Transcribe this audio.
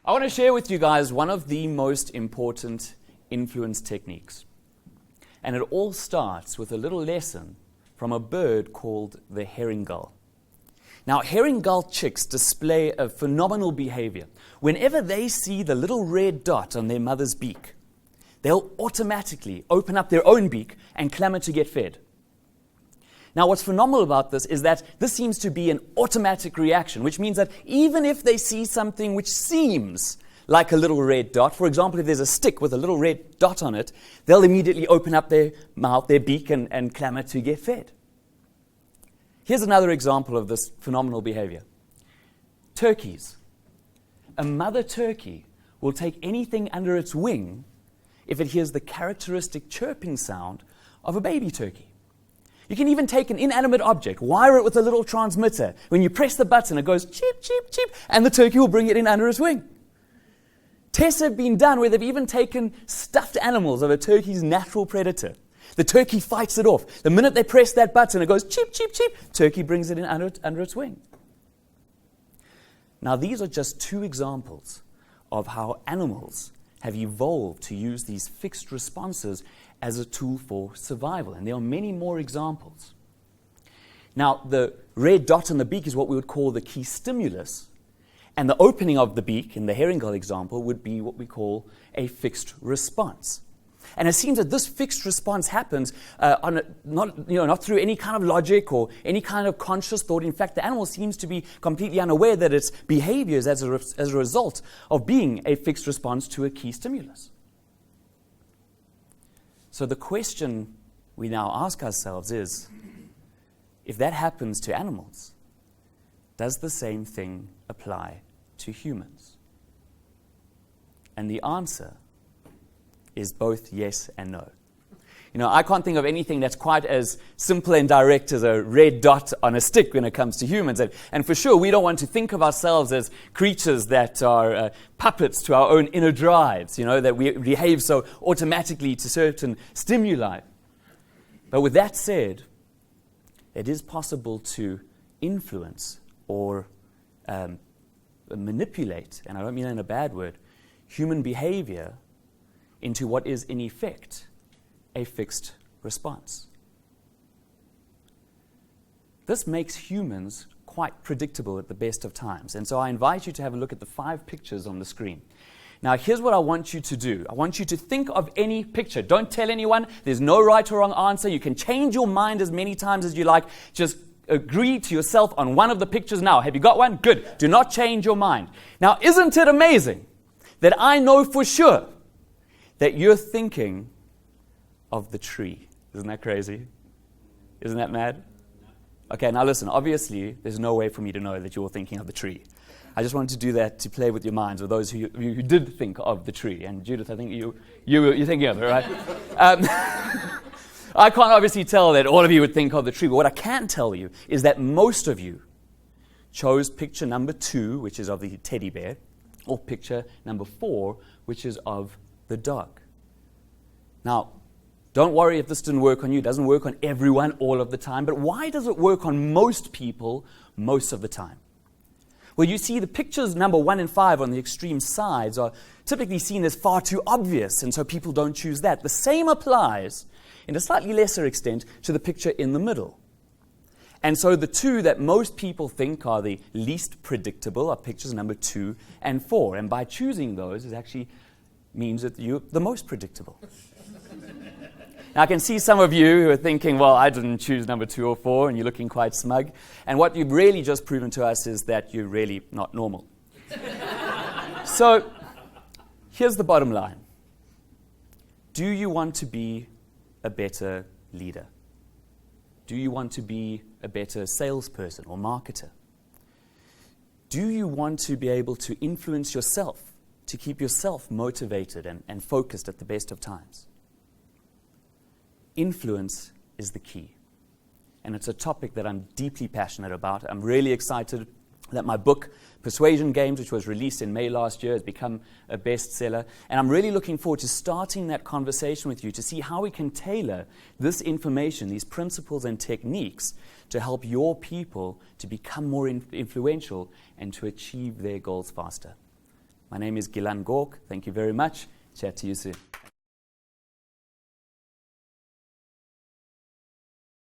I want to share with you guys one of the most important influence techniques. And it all starts with a little lesson from a bird called the herring gull. Now, herring gull chicks display a phenomenal behavior. Whenever they see the little red dot on their mother's beak, they'll automatically open up their own beak and clamor to get fed. Now, what's phenomenal about this is that this seems to be an automatic reaction, which means that even if they see something which seems like a little red dot, for example, if there's a stick with a little red dot on it, they'll immediately open up their mouth, their beak, and clamor to get fed. Here's another example of this phenomenal behavior. Turkeys. A mother turkey will take anything under its wing if it hears the characteristic chirping sound of a baby turkey. You can even take an inanimate object, wire it with a little transmitter. When you press the button, it goes cheep, cheep, cheep, and the turkey will bring it in under its wing. Tests have been done where they've even taken stuffed animals of a turkey's natural predator. The turkey fights it off. The minute they press that button, it goes cheep, cheep, cheep. Turkey brings it in under its wing. Now, these are just two examples of how animals have evolved to use these fixed responses as a tool for survival. And there are many more examples. Now, the red dot on the beak is what we would call the key stimulus. And the opening of the beak, in the herring gull example, would be what we call a fixed response. And it seems that this fixed response happens not through any kind of logic or any kind of conscious thought. In fact, the animal seems to be completely unaware that its behavior is as a result of being a fixed response to a key stimulus. So the question we now ask ourselves is, if that happens to animals, does the same thing apply to humans? And the answer is both yes and no. You know, I can't think of anything that's quite as simple and direct as a red dot on a stick when it comes to humans. And for sure, we don't want to think of ourselves as creatures that are puppets to our own inner drives, that we behave so automatically to certain stimuli. But with that said, it is possible to influence or manipulate, and I don't mean that in a bad word, human behavior into what is, in effect, a fixed response. This makes humans quite predictable at the best of times. And so I invite you to have a look at the 5 pictures on the screen. Now, here's what I want you to do. I want you to think of any picture. Don't tell anyone. There's no right or wrong answer. You can change your mind as many times as you like. Just agree to yourself on one of the pictures now. Have you got one? Good. Do not change your mind. Now, isn't it amazing that I know for sure that you're thinking of the tree? Isn't that crazy? Isn't that mad? Okay, now listen, obviously, there's no way for me to know that you're thinking of the tree. I just wanted to do that to play with your minds, with those who did think of the tree. And Judith, I think you're thinking of it, right? I can't obviously tell that all of you would think of the tree, but what I can tell you is that most of you chose picture number 2, which is of the teddy bear, or picture number 4, which is of the dog. Now, don't worry if this didn't work on you. It doesn't work on everyone all of the time. But why does it work on most people most of the time? Well, you see, the pictures number 1 and 5 on the extreme sides are typically seen as far too obvious, and so people don't choose that. The same applies, in a slightly lesser extent, to the picture in the middle. And so the 2 that most people think are the least predictable are pictures number 2 and 4. And by choosing those, it actually means that you're the most predictable. Now, I can see some of you who are thinking, well, I didn't choose number 2 or 4, and you're looking quite smug. And what you've really just proven to us is that you're really not normal. So, here's the bottom line. Do you want to be a better leader? Do you want to be a better salesperson or marketer? Do you want to be able to influence yourself, to keep yourself motivated and focused at the best of times? Influence is the key. And it's a topic that I'm deeply passionate about. I'm really excited that my book, Persuasion Games, which was released in May last year, has become a bestseller. And I'm really looking forward to starting that conversation with you to see how we can tailor this information, these principles and techniques, to help your people to become more influential and to achieve their goals faster. My name is Gilan Gork. Thank you very much. Chat to you soon.